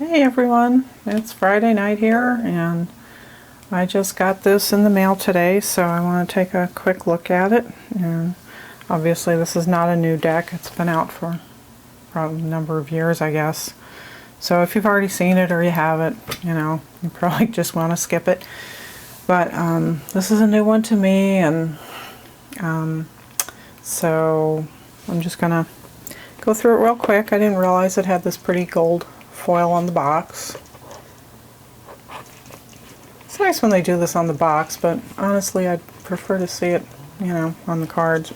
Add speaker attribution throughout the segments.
Speaker 1: Hey everyone, it's Friday night here and I just got this in the mail today, so I want to take a quick look at it. And obviously this is not a new deck, it's been out for probably a number of years, I guess. So if you've already seen it or you have it, you probably just want to skip it. But this is a new one to me, and so I'm just gonna go through it real quick. I didn't realize it had this pretty gold foil on the box. It's nice when they do this on the box, but honestly I'd prefer to see it, on the cards.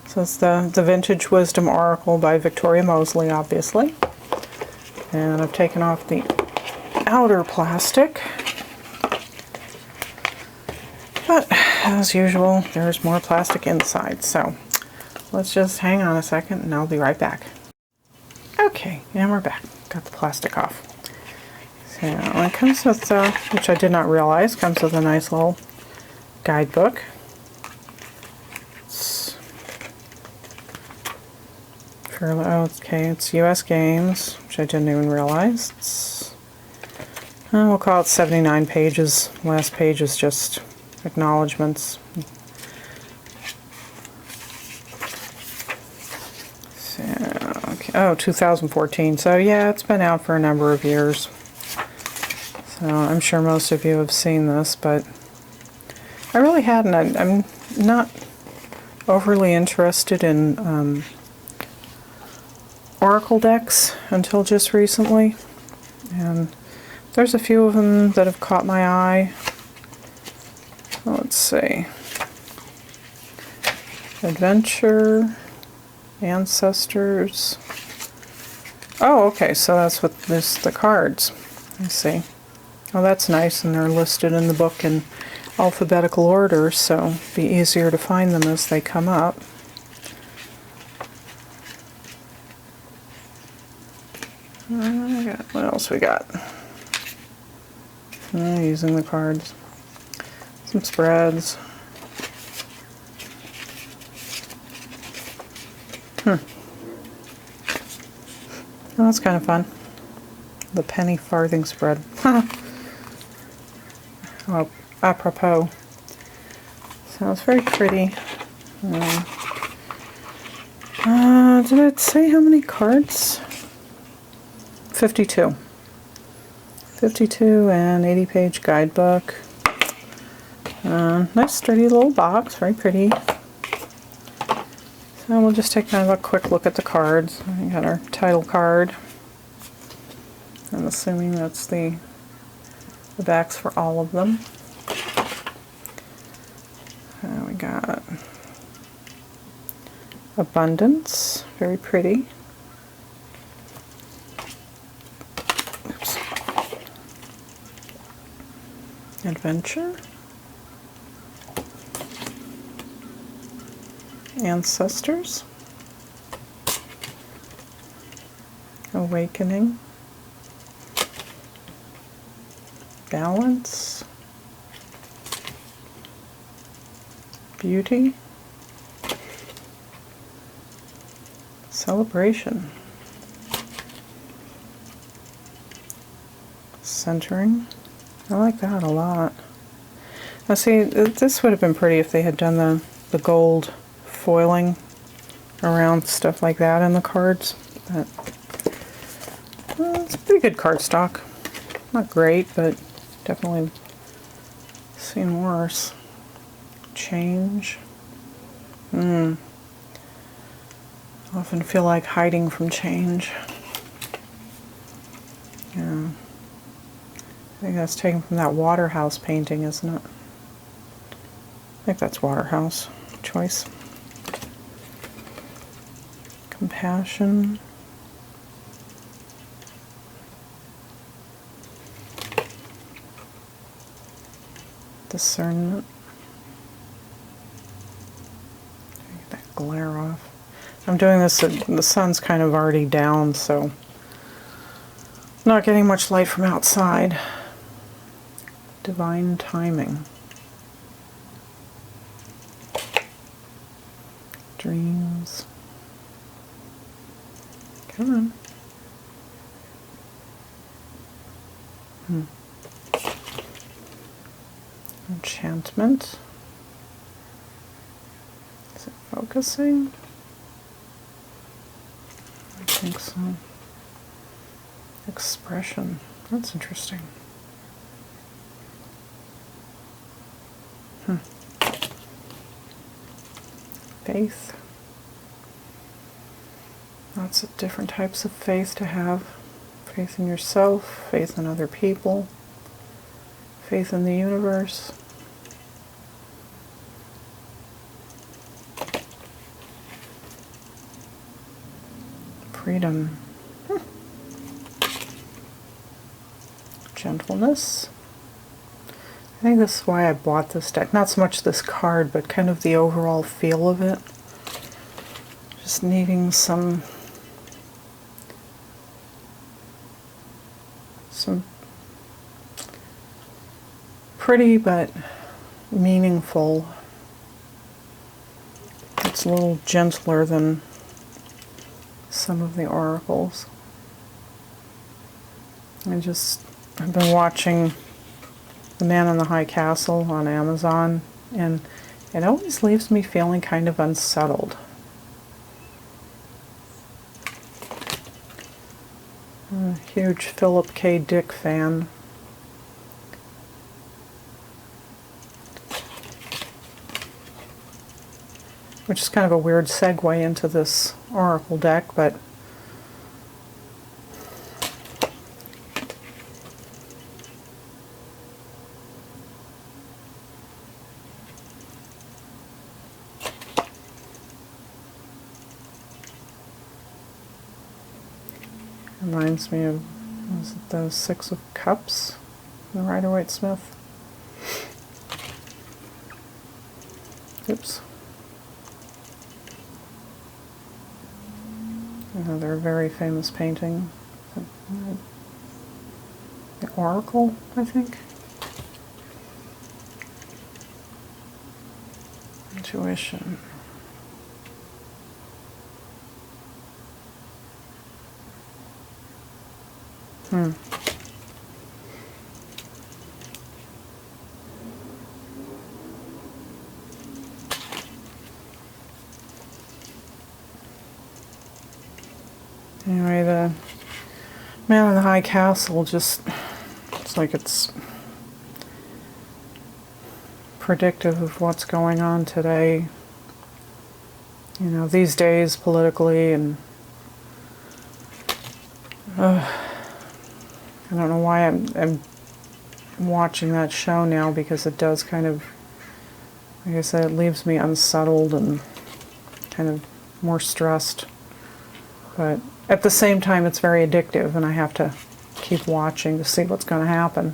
Speaker 1: So it's the Vintage Wisdom Oracle by Victoria Moseley, obviously. And I've taken off the outer plastic. But as usual, there's more plastic inside. So let's just hang on a second and I'll be right back. Okay, and we're back. Got the plastic off. So it comes with, which I did not realize, comes with a nice little guidebook. It's fairly, it's US games, which I didn't even realize. It's, we'll call it 79 pages. Last page is just acknowledgments. Oh, 2014. So yeah, it's been out for a number of years. So I'm sure most of you have seen this, but I really hadn't. I'm not overly interested in Oracle decks until just recently. And there's a few of them that have caught my eye. Let's see. Adventure, Ancestors. Oh, okay, so that's what the cards. I see. Oh, that's nice, and they're listed in the book in alphabetical order, so it'll be easier to find them as they come up. What else we got? Using the cards. Some spreads. Oh, that's kind of fun. The penny farthing spread. Oh, apropos. So it's very pretty. Did it say how many cards? 52. 52 and 80-page guidebook. Nice sturdy little box, very pretty. So we'll just take kind of a quick look at the cards. We got our title card. I'm assuming that's the backs for all of them. We got Abundance, very pretty. Oops. Adventure. Ancestors. Awakening. Balance. Beauty. Celebration. Centering. I like that a lot. Now see, this would have been pretty if they had done the gold foiling around stuff like that in the cards. But it's a pretty good cardstock. Not great, but definitely seen worse. Change. I often feel like hiding from change. Yeah. I think that's taken from that Waterhouse painting, isn't it? I think that's Waterhouse choice. Compassion. Discernment. Get that glare off. I'm doing this, the sun's kind of already down, so not getting much light from outside. Divine timing. Dreams. Come on. Enchantment. Is it focusing? I think so. Expression. That's interesting. Faith. Lots of different types of faith to have. Faith in yourself, faith in other people, faith in the universe. Freedom. Gentleness. I think this is why I bought this deck. Not so much this card, but kind of the overall feel of it. Just needing some pretty but meaningful. It's a little gentler than some of the oracles. I've been watching The Man in the High Castle on Amazon, and it always leaves me feeling kind of unsettled. I'm a huge Philip K. Dick fan. Which is kind of a weird segue into this oracle deck, but reminds me of, was it the Six of Cups, the Rider-Waite-Smith? Oops. Another very famous painting. The Oracle, I think. Intuition. Anyway, the Man in the High Castle just, it's like it's predictive of what's going on today. You know, these days politically, and I don't know why I'm watching that show now, because it does kind of, like I said, it leaves me unsettled and kind of more stressed. But at the same time, it's very addictive, and I have to keep watching to see what's going to happen.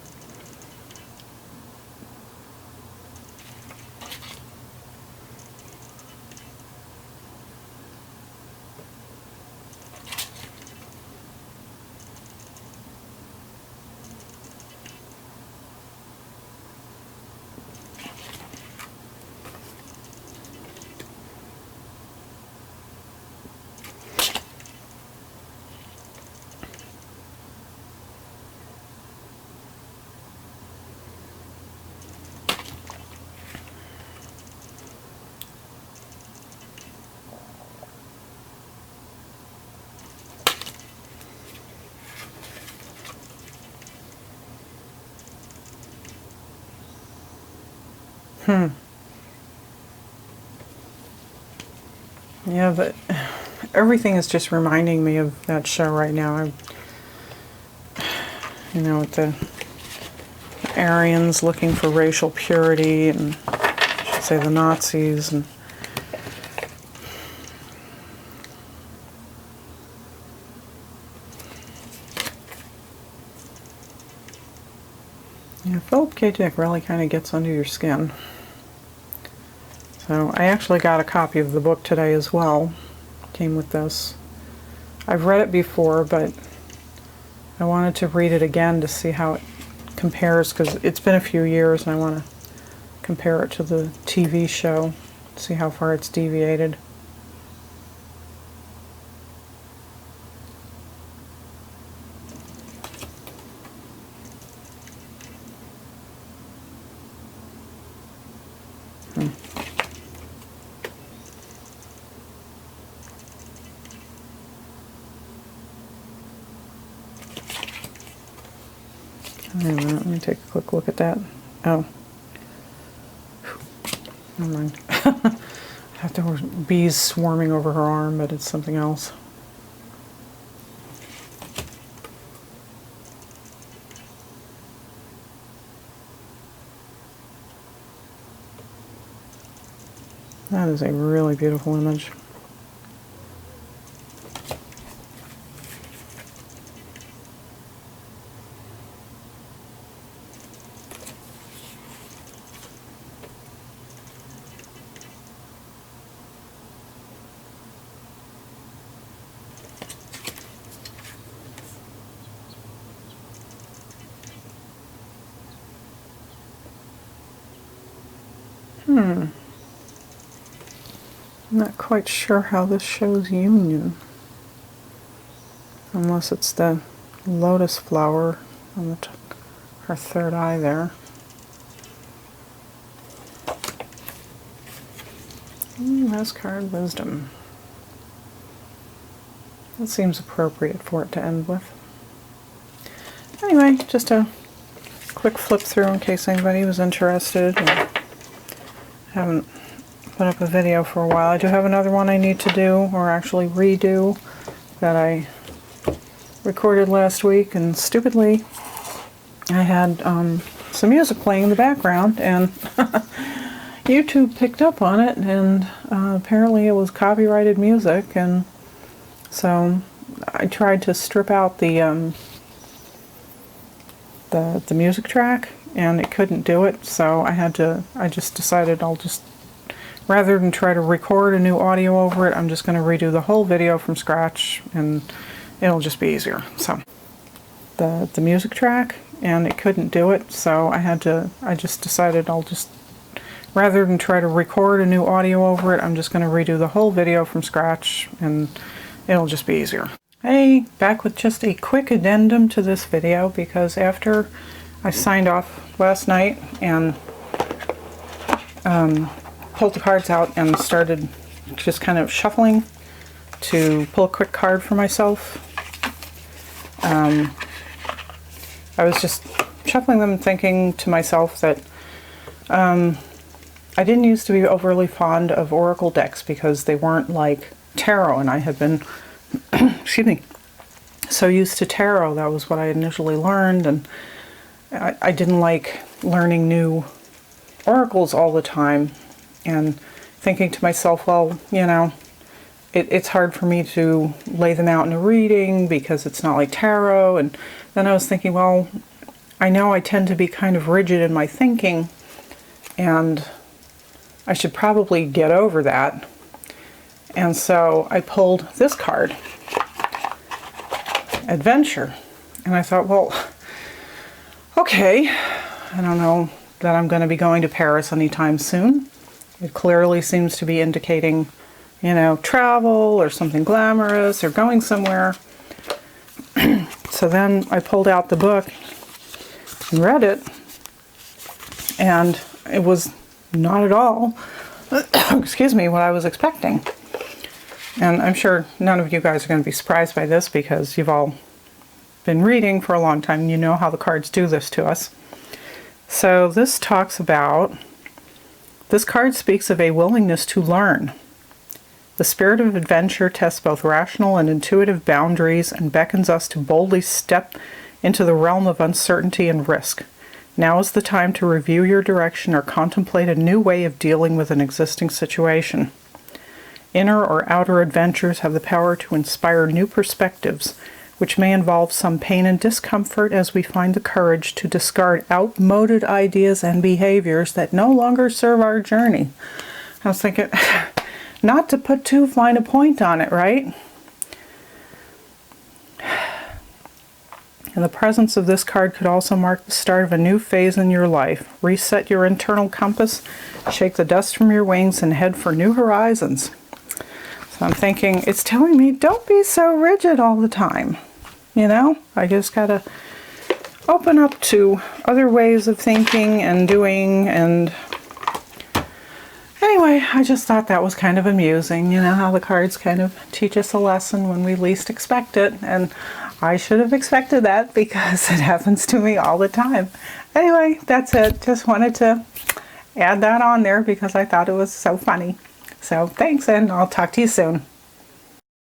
Speaker 1: Yeah, but everything is just reminding me of that show right now. You know, with the Aryans looking for racial purity, and I should say the Nazis, and yeah, Philip K. Dick really kind of gets under your skin. So I actually got a copy of the book today as well. Came with this. I've read it before, but I wanted to read it again to see how it compares, because it's been a few years and I want to compare it to the TV show, see how far it's deviated. Wait a minute, let me take a quick look at that. Oh. Never mind. I thought there were bees swarming over her arm, but it's something else. That is a really beautiful image. I'm not quite sure how this shows union. Unless it's the lotus flower on her third eye there. Last card, Wisdom. That seems appropriate for it to end with. Anyway, just a quick flip through in case anybody was interested. I haven't put up a video for a while. I do have another one I need to do, or actually redo, that I recorded last week, and stupidly I had some music playing in the background, and YouTube picked up on it, and apparently it was copyrighted music, and so I tried to strip out the music track, and it couldn't do it, so I just decided rather than try to record a new audio over it, I'm just going to redo the whole video from scratch, and it'll just be easier. So the music track, and it couldn't do it, so I just decided rather than try to record a new audio over it, I'm just going to redo the whole video from scratch, and it'll just be easier. Hey, back with just a quick addendum to this video, because after I signed off last night and pulled the cards out and started just kind of shuffling to pull a quick card for myself, I was just shuffling them and thinking to myself that I didn't used to be overly fond of oracle decks because they weren't like tarot, and I had been excuse me, so used to tarot. That was what I initially learned, and I didn't like learning new oracles all the time, and thinking to myself, well, you know, it's hard for me to lay them out in a reading because it's not like tarot. And then I was thinking, well, I know I tend to be kind of rigid in my thinking, and I should probably get over that. And so I pulled this card, Adventure, and I thought, well, okay, I don't know that I'm going to be going to Paris anytime soon. It clearly seems to be indicating, you know, travel or something glamorous or going somewhere. So then I pulled out the book and read it, and it was not at all, excuse me, what I was expecting. And I'm sure none of you guys are going to be surprised by this because you've all been reading for a long time and you know how the cards do this to us. So this talks about, this card speaks of a willingness to learn. The spirit of adventure tests both rational and intuitive boundaries and beckons us to boldly step into the realm of uncertainty and risk. Now is the time to review your direction or contemplate a new way of dealing with an existing situation. Inner or outer adventures have the power to inspire new perspectives, which may involve some pain and discomfort as we find the courage to discard outmoded ideas and behaviors that no longer serve our journey. I was thinking, not to put too fine a point on it, right? And the presence of this card could also mark the start of a new phase in your life. Reset your internal compass, shake the dust from your wings, and head for new horizons. So I'm thinking, it's telling me, don't be so rigid all the time. You know, I just gotta open up to other ways of thinking and doing, and anyway, I just thought that was kind of amusing, you know, how the cards kind of teach us a lesson when we least expect it. And I should have expected that because it happens to me all the time. Anyway, that's it. Just wanted to add that on there because I thought it was so funny. So thanks, and I'll talk to you soon.